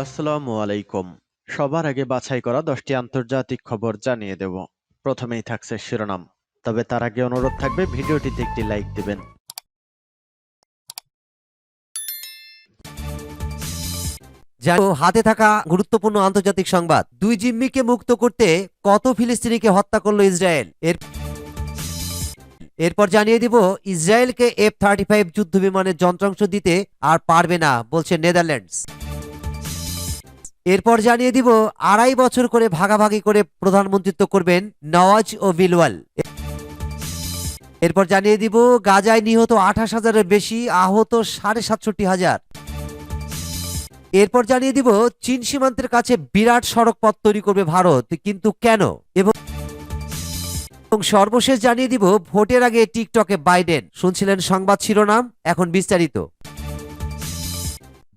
আসসালামু আলাইকুম। সবার আগে বাছাই করা 10টি আন্তর্জাতিক খবর জানিয়ে দেব। প্রথমেই থাকছে শিরোনাম। তবে তার আগে অনুরোধ থাকবে ভিডিওটিতে একটি লাইক দিবেন। হাতে থাকা গুরুত্বপূর্ণ আন্তর্জাতিক সংবাদ। দুই জিম্মিকে মুক্ত করতে কত ফিলিস্তিনিকে হত্যা করলো ইসরায়েল। এরপর জানিয়ে দিব ইসরায়েলকে F-35 যুদ্ধ বিমানের যন্ত্রাংশ দিতে আর পারবে না বলছে নেদারল্যান্ডস। এরপর জানিয়ে দিব 2.5 বছর করে ভাগাভাগি করে প্রধানমন্ত্রিত্ব করবেন নওয়াজ ও বিলওয়াল। এরপর জানিয়ে দিব গাজায় নিহত 28,000-এর বেশি, আহত 67,500। এরপর জানিয়ে দিব চীন সীমান্তের কাছে বিরাট সড়ক পথ তৈরি করবে ভারত, কিন্তু কেন? এবং সর্বশেষ জানিয়ে দিব ভোটের আগে টিকটকে বাইডেন। শুনছিলেন সংবাদ শিরোনাম, এখন বিস্তারিত।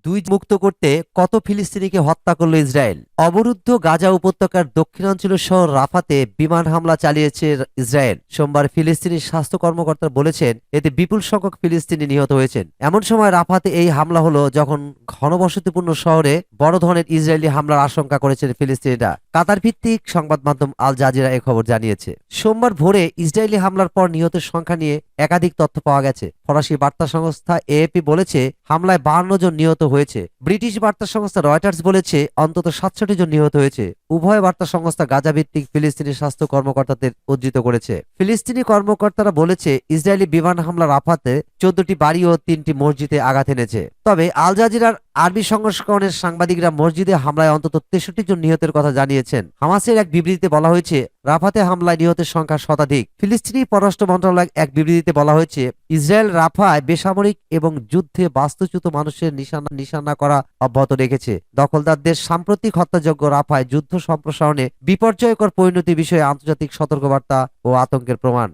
দুই মুক্ত করতে কত ফিলিস্তিনিকে হত্যা করল ইসরায়েল। অবরুদ্ধ গাজা উপত্যকার দক্ষিণাঞ্চল শহর রাফাতে বিমান হামলা চালিয়েছে ইসরায়েল। সোমবার ফিলিস্তিনি স্বাস্থ্য কর্মকর্তা বলেছেন এতে বিপুল সংখ্যক ফিলিস্তিনি নিহত হয়েছেন। এমন সময় রাফাতে এই হামলা হলো যখন ঘনবসতিপূর্ণ শহরে বড় ধরনের ইসরায়েলি হামলার আশঙ্কা করেছেন ফিলিস্তিনিরা। কাতার ভিত্তিক সংবাদ মাধ্যম আল জাজিরা এ খবর জানিয়েছে। সোমবার ভোরে ইসরায়েলি হামলার পর নিহতের সংখ্যা নিয়ে একাধিক তথ্য পাওয়া গেছে। ফরাসি বার্তা সংস্থা এএপি বলেছে হামলায় 52 জন নিহত হয়েছে। ব্রিটিশ বার্তা সংস্থা রয়টার্স বলেছে অন্তত 67 জন নিহত হয়েছে। উভয় বার্তা সংস্থা গাজা ভিত্তিক ফিলিস্তিনি স্বাস্থ্য কর্মকর্তাদের উদ্ধৃত করেছে। ফিলিস্তিনি কর্মকর্তারা বলেছে ইসরায়েলি বিমান হামলা রাফাতে 14টি বাড়ি ও 3টি মসজিদে আঘাত এনেছে। তবে আল জাজিরার আরবি সংস্করণের সাংবাদিকরা মসজিদে হামলায় অন্তত 63 জন নিহতের কথা জানিয়েছেন। হামাসের এক বিবৃতিতে বলা হয়েছে রাফাতে হামলায় নিহতের সংখ্যা শতাধিক। ফিলিস্তিনি পররাষ্ট্র মন্ত্রণালয়ের এক বিবৃতিতে বলা হয়েছে ইসরায়েল রাফায় বেসামরিক এবং যুদ্ধে বাস্তুচ্যুত মানুষের নিশানা করা অব্যাহত রেখেছে। দখলদারদের সাম্প্রতিক হত্যাযজ্ঞ রাফায় যুদ্ধ সম্প্রসারণে বিপর্যয়কর পরিণতি বিষয়ে আন্তর্জাতিক সতর্কবার্তা ও আতঙ্কের প্রমাণ।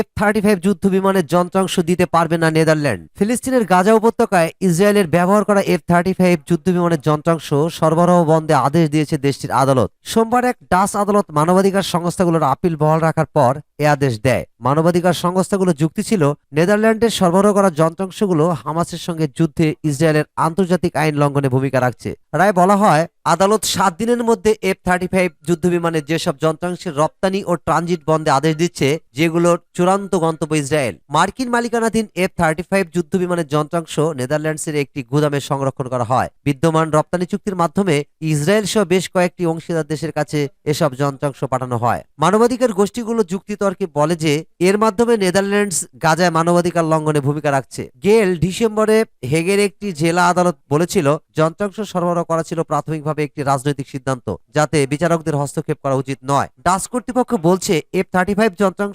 F-35 যুদ্ধ বিমানের যন্ত্রাংশ দিতে পারবে না নেদারল্যান্ড। ফিলিস্তিনের গাজা উপত্যকায় ইসরায়েলের ব্যবহার করা F-35 যুদ্ধ বিমানের যন্ত্রাংশ সরবরাহ বন্ধে আদেশ দিয়েছে দেশটির আদালত। সোমবার এক ডাচ আদালত মানবাধিকার সংস্থাগুলোর আপিল বহাল রাখার পর এ আদেশ দেয়। মানবাধিকার সংস্থাগুলো যুক্তি ছিল নেদারল্যান্ডের সরবরাহ করা যন্ত্রাংশগুলো হামাসের সঙ্গে যুদ্ধে ইসরায়েলের আন্তর্জাতিক আইন লঙ্ঘনে ভূমিকা রাখছে। রায়ে বলা হয় আদালত 7 দিনের মধ্যে F-35 যুদ্ধ বিমানের যেসব যন্ত্রাংশের রপ্তানি ও ট্রানজিট বন্ধে আদেশ দিচ্ছে যেগুলোর চূড়ান্ত গন্তব্য ইসরায়েল। মার্কিন মালিকানাধীন F-35 যুদ্ধ বিমানের যন্ত্রাংশ নেদারল্যান্ডসের একটি গুদামে সংরক্ষণ করা হয়। বিদ্যমান রপ্তানি চুক্তির মাধ্যমে ইসরায়েল সহ বেশ কয়েকটি অংশীদার দেশের কাছে এসব যন্ত্রাংশ পাঠানো হয়। মানবাধিকার গোষ্ঠীগুলো যুক্তিতর্কে বলে যে এর মাধ্যমে নেদারল্যান্ডস গাজায় মানবাধিকার লঙ্ঘনে ভূমিকা রাখছে। গেল ডিসেম্বরে হেগের একটি জেলা আদালত বলেছিল যন্ত্রাংশ সরবরাহ করা ছিল প্রাথমিকভাবে একটি রাজনৈতিক সিদ্ধান্ত, যাতে বিচারকদের হস্তক্ষেপ করা উচিত নয়। ডাচ কর্তৃপক্ষ বলছে F-35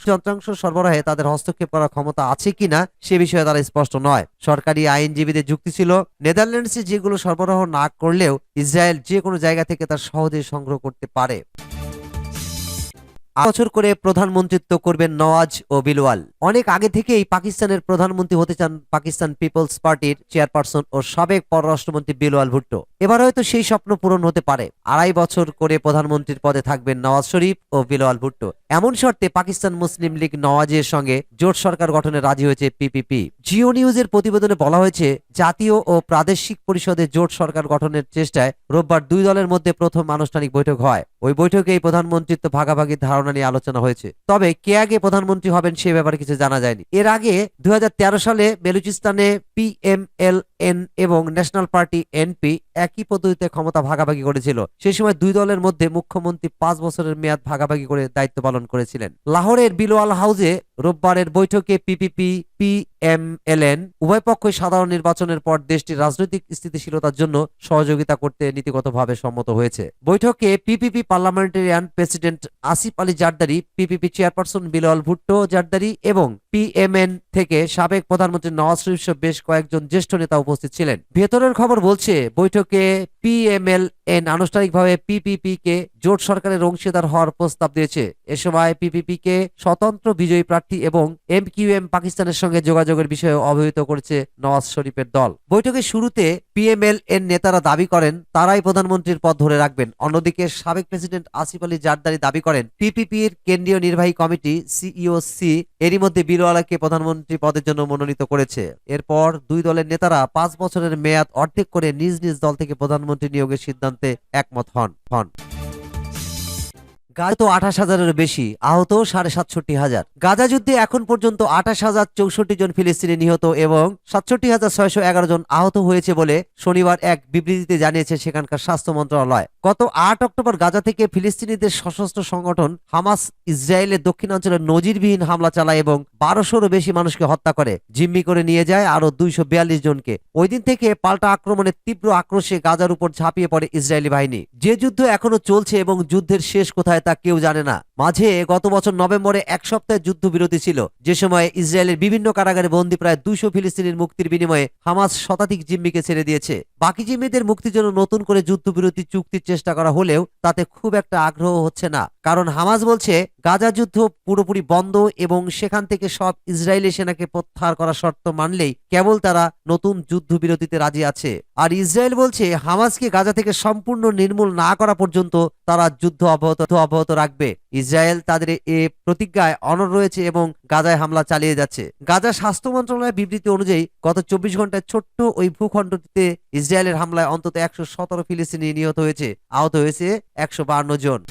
যন্ত্রাংশ সরবরাহে তাদের হস্তক্ষেপ করার ক্ষমতা আছে কিনা সে বিষয়ে তারা স্পষ্ট নয়। সরকারি আইনজীবীদের যুক্তি ছিল নেদারল্যান্ডসে যেগুলো সরবরাহ না করলেও ইসরায়েল যে কোনো জায়গা থেকে তা সহজেই সংগ্রহ করতে পারে। বছর করে প্রধানমন্ত্রিত্ব করবেন নওয়াজ ও বিলওয়াল। অনেক আগে থেকেই পাকিস্তানের প্রধানমন্ত্রী হতে চান পাকিস্তান পিপলস পার্টির চেয়ারপারসন ও সাবেক পররাষ্ট্রমন্ত্রী বিলওয়াল ভুট্টো। এবার হয়তো সেই স্বপ্ন পূরণ হতে পারে। 2.5 বছর করে প্রধানমন্ত্রীর পদে থাকবেন নওয়াজ শরীফ ও বিলওয়াল ভুট্টো। এমন শর্তে পাকিস্তান মুসলিম লীগ নওয়াজের সঙ্গে জোট সরকার গঠনে রাজি হয়েছে পিপিপি। জিও নিউজের প্রতিবেদনে বলা হয়েছে জাতীয় ও প্রাদেশিক পরিষদে জোট সরকার গঠনের চেষ্টায় রোববার দুই দলের মধ্যে প্রথম আনুষ্ঠানিক বৈঠক হয়। ওই বৈঠকে এই প্রধানমন্ত্রিত্ব ভাগাভাগির ধারণা নিয়ে আলোচনা হয়েছে। তবে কে আগে প্রধানমন্ত্রী হবেন সে ব্যাপারে কিছু জানা যায়নি। এর আগে 2013 সালে বেলুচিস্তানে PMLN এবং ন্যাশনাল পার্টি NP একই পদ্ধতিতে ক্ষমতা ভাগাভাগি করেছিল। সেই সময় দুই দলের মধ্যে মুখ্যমন্ত্রী 5 বছরের মেয়াদ ভাগাভাগি করে দায়িত্ব পালন করেছিলেন। লাহোরের বিলওয়াল হাউসে রোববারের বৈঠকে পিপিপি PMLN উভয় পক্ষই সাধারণ নির্বাচনের পর দেশটির রাজনৈতিক স্থিতিশীলতার জন্য সহযোগিতা করতে নীতিগতভাবে সম্মত হয়েছে। বৈঠকে PPP parliamentarian president Asif Ali Zardari, PPP chairperson Bilawal Bhutto Zardari এবং PMN থেকে সাবেক প্রধানমন্ত্রী নওয়াজ শরীফ সহ বেশ কয়েকজন জ্যেষ্ঠ নেতা উপস্থিত ছিলেন। ভেতরের খবর বলছে বৈঠকে পিএমএলএন আনুষ্ঠানিকভাবে পিপিপি কে জোট সরকারের অংশীদার হওয়ার প্রস্তাব দিয়েছে। এ সময় পিপিপি কে স্বতন্ত্র বিজয়ী প্রার্থী এবং এমকিউএম পাকিস্তানের সঙ্গে যোগাযোগের বিষয়ে অবহিত করেছে নওয়াজ শরীফের দল। বৈঠকের শুরুতে পিএমএলএন নেতারা দাবি করেন তারাই প্রধানমন্ত্রীর পদ ধরে রাখবেন। অন্যদিকে সাবেক প্রেসিডেন্ট আসিফ আলী জারদারি দাবি করেন পিপিপির কেন্দ্রীয় নির্বাহী কমিটি সিইওসি এরই মধ্যে বিলওয়ালাকে প্রধানমন্ত্রী পদের জন্য মনোনীত করেছে। এরপর দুই দলের নেতারা 5 বছরের মেয়াদ অর্ধেক করে নিজ নিজ দল থেকে প্রধানমন্ত্রী নিয়োগের সিদ্ধান্তে একমত হন। গাজা তো 28,000-এর বেশি, আহত 67,500। গাজা যুদ্ধে এখন পর্যন্ত 28,064 জন ফিলিস্তিনি নিহত এবং 67,611 জন আহত হয়েছে বলে শনিবার এক বিবৃতিতে জানিয়েছে সেখানকার স্বাস্থ্য মন্ত্রণালয়। গত 8 অক্টোবর গাজা থেকে ফিলিস্তিনিদের সশস্ত্র সংগঠন হামাস ইসরায়েলের দক্ষিণাঞ্চলে নজিরবিহীন হামলা চালায় এবং 1200-রও বেশি মানুষকে হত্যা করে, জিম্মি করে নিয়ে যায় আরো 242 জনকে। ওই দিন থেকে পাল্টা আক্রমণের তীব্র আক্রোশে গাজার উপর ঝাঁপিয়ে পড়ে ইসরায়েলি বাহিনী। যে যুদ্ধ এখনো চলছে এবং যুদ্ধের শেষ কোথায় তা কেউ জানে না। মাঝে গত বছর নভেম্বরে এক সপ্তাহের যুদ্ধবিরতি ছিল, যে সময় ইসরায়েলের বিভিন্ন কারাগারে বন্দী প্রায় 200 ফিলিস্তিনির মুক্তির বিনিময়ে হামাস শতাধিক জিম্মিকে ছেড়ে দিয়েছে। বাকি জিম্মিদের মুক্তির জন্য নতুন করে যুদ্ধবিরতি চুক্তির চেষ্টা করা হলেও তাতে খুব একটা আগ্রহ হচ্ছে না, কারণ হামাস বলছে গাজা যুদ্ধ পুরোপুরি বন্ধ এবং সেখান থেকে সব ইসরায়েলি সেনাকে প্রত্যাহার করার শর্ত মানলেই কেবল তারা নতুন যুদ্ধবিরতিতে রাজি আছে। আর ইসরায়েল বলছে হামাসকে গাজা থেকে সম্পূর্ণ নির্মূল না করা পর্যন্ত তারা যুদ্ধ অব্যাহত রাখবে। ইসরায়েল তাদের এ প্রতিজ্ঞায় অনড় রয়েছে এবং গাজায় হামলা চালিয়ে যাচ্ছে। গাজা স্বাস্থ্য মন্ত্রণালয়ের বিবৃতি অনুযায়ী গত 24 ঘন্টায় ছোট্ট ওই ভূখণ্ডটিতে ইসরায়েলের হামলায় অন্তত 117 ফিলিস্তিনি নিহত হয়েছে, আহত হয়েছে 152 জন।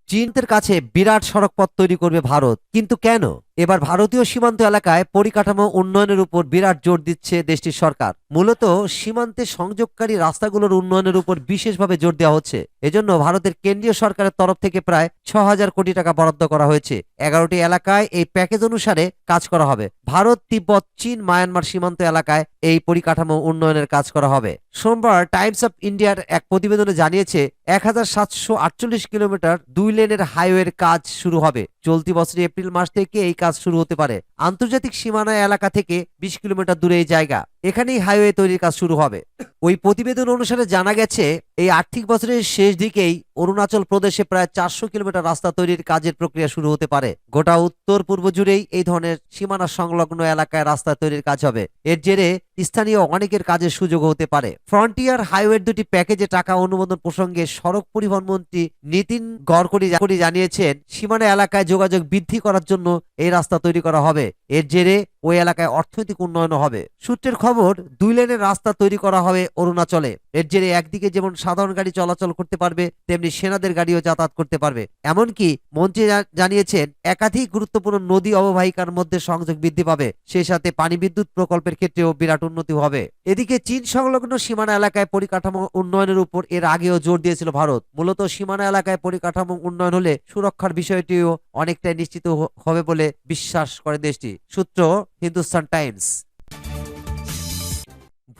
চীনের কাছে বিরাট সড়কপথ তৈরি করবে ভারত, কিন্তু কেন? এবার ভারতীয় সীমান্ত এলাকায় পরিকাঠামো উন্নয়নের উপর বিরাট জোর দিচ্ছে দেশটির সরকার। মূলত সীমান্তে সংযোগকারী রাস্তাগুলোর উন্নয়নের উপর বিশেষভাবে জোর দেওয়া হচ্ছে। এজন্য ভারতের কেন্দ্রীয় সরকারের তরফ থেকে প্রায় 6,000 কোটি টাকা বরাদ্দ করা হয়েছে। 11টি এলাকায় এই প্যাকেজ অনুসারে কাজ করা হবে। ভারত, তিব্বত, চীন, মায়ানমার সীমান্ত এলাকায় এই পরিকাঠামো উন্নয়নের কাজ করা হবে। সোমবার টাইমস অফ ইন্ডিয়ার এক প্রতিবেদনে জানিয়েছে 1748 কিলোমিটার 2 লেনের হাইওয়ের কাজ শুরু হবে। চলতি বছরের এপ্রিল মাস থেকে এই কাজ শুরু হতে পারে। আন্তর্জাতিক সীমানা এলাকা থেকে 20 কিলোমিটার দূরে এই জায়গা, এখানেই হাইওয়ে তৈরির কাজ শুরু হবে। ওই প্রতিবেদন অনুসারে জানা গেছে এই আর্থিক বছরের শেষ দিকেই অরুণাচল প্রদেশে প্রায় 400 কিলোমিটার রাস্তা তৈরির কাজের প্রক্রিয়া শুরু হতে পারে। গোটা উত্তর পূর্ব জুড়েই এই ধরনের সীমানা সংলগ্ন এলাকায় রাস্তা তৈরির কাজ হবে। এর জেরে স্থানীয় অনেকের কাজের সুযোগ হতে পারে। ফ্রন্টিয়ার হাইওয়ের দুটি প্যাকেজে টাকা অনুমোদন প্রসঙ্গে সড়ক পরিবহন মন্ত্রী নীতিন গডকরি জানিয়েছেন সীমানা এলাকায় যোগাযোগ বৃদ্ধি করার জন্য এই রাস্তা তৈরি করা হবে। এর জেরে ওই এলাকায় অর্থনৈতিক উন্নয়ন হবে। সূত্রের খবর 2 লেনের রাস্তা তৈরি করা হবে অরুণাচলে। এর জেরে একদিকে যেমন সাধারণ গাড়ি চলাচল করতে পারবে, তেমনি সেনাদের গাড়িও যাতায়াত করতে পারবে। এমনকি মন্ত্রী জানিয়েছেন একাধিক গুরুত্বপূর্ণ নদী অববাহিকার মধ্যে সংযোগ বৃদ্ধি পাবে, সেই সাথে পানি বিদ্যুৎ প্রকল্পের ক্ষেত্রেও বিরাট উন্নতি হবে। এদিকে চীন সংলগ্ন সীমানা এলাকায় পরিকাঠামো উন্নয়নের উপর এর আগেও জোর দিয়েছিল ভারত। মূলত সীমানা এলাকায় পরিকাঠামো উন্নয়ন হলে সুরক্ষার বিষয়টিও অনেকটাই নিশ্চিত হবে বলে বিশ্বাস করে দেশটি। সূত্র হিন্দুস্তান টাইমস।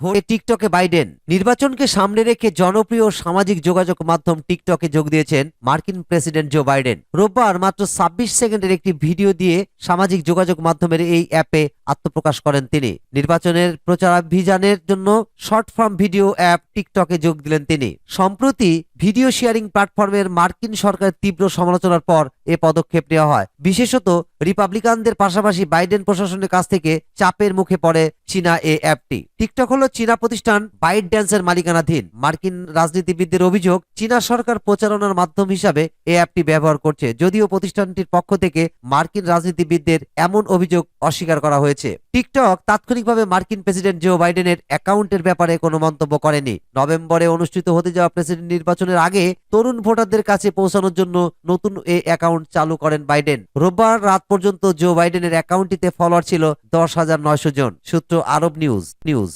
ভোটে টিকটকে বাইডেন। নির্বাচনকে সামনে রেখে জনপ্রিয় সামাজিক যোগাযোগ মাধ্যম টিকটকে যোগ দিয়েছেন মার্কিন প্রেসিডেন্ট জো বাইডেন। রোববার মাত্র 26 সেকেন্ডের একটি ভিডিও দিয়ে সামাজিক যোগাযোগ মাধ্যমের এই অ্যাপে আত্মপ্রকাশ করেন তিনি। নির্বাচনের প্রচারাভিযানের জন্য শর্ট ফর্ম ভিডিও অ্যাপ টিকটকে যোগ দিলেন তিনি। সম্প্রতি ভিডিও শেয়ারিং প্ল্যাটফর্মের মার্কিন সরকারের তীব্র সমালোচনার পর এ পদক্ষেপ নেওয়া হয়। বিশেষত রিপাবলিকানদের পাশাপাশি বাইডেন প্রশাসনের কাছ থেকে চাপের মুখে পড়ে চীনা এই অ্যাপটি। টিকটক হলো চীনা প্রতিষ্ঠান বাইট ড্যান্সের মালিকানাধীন। মার্কিন রাজনীতিবিদদের অভিযোগ চীনা সরকার প্রচারণার মাধ্যম হিসাবে এই অ্যাপটি ব্যবহার করছে, যদিও প্রতিষ্ঠানটির পক্ষ থেকে মার্কিন রাজনীতিবিদদের এমন অভিযোগ অস্বীকার করা হয়েছে। টিকটক তাৎক্ষণিকভাবে মার্কিন প্রেসিডেন্ট জো বাইডেনের অ্যাকাউন্টের ব্যাপারে কোনো মন্তব্য করেনি। নভেম্বরে অনুষ্ঠিত হতে যাওয়া প্রেসিডেন্ট নির্বাচনের আগে তরুণ ভোটারদের কাছে পৌঁছানোর জন্য নতুন এই অ্যাকাউন্ট চালু করেন বাইডেন। রোববার রাত পর্যন্ত জো বাইডেনের অ্যাকাউন্টটিতে ফলোয়ার ছিল 10,900 জন। সূত্র আরব নিউজ।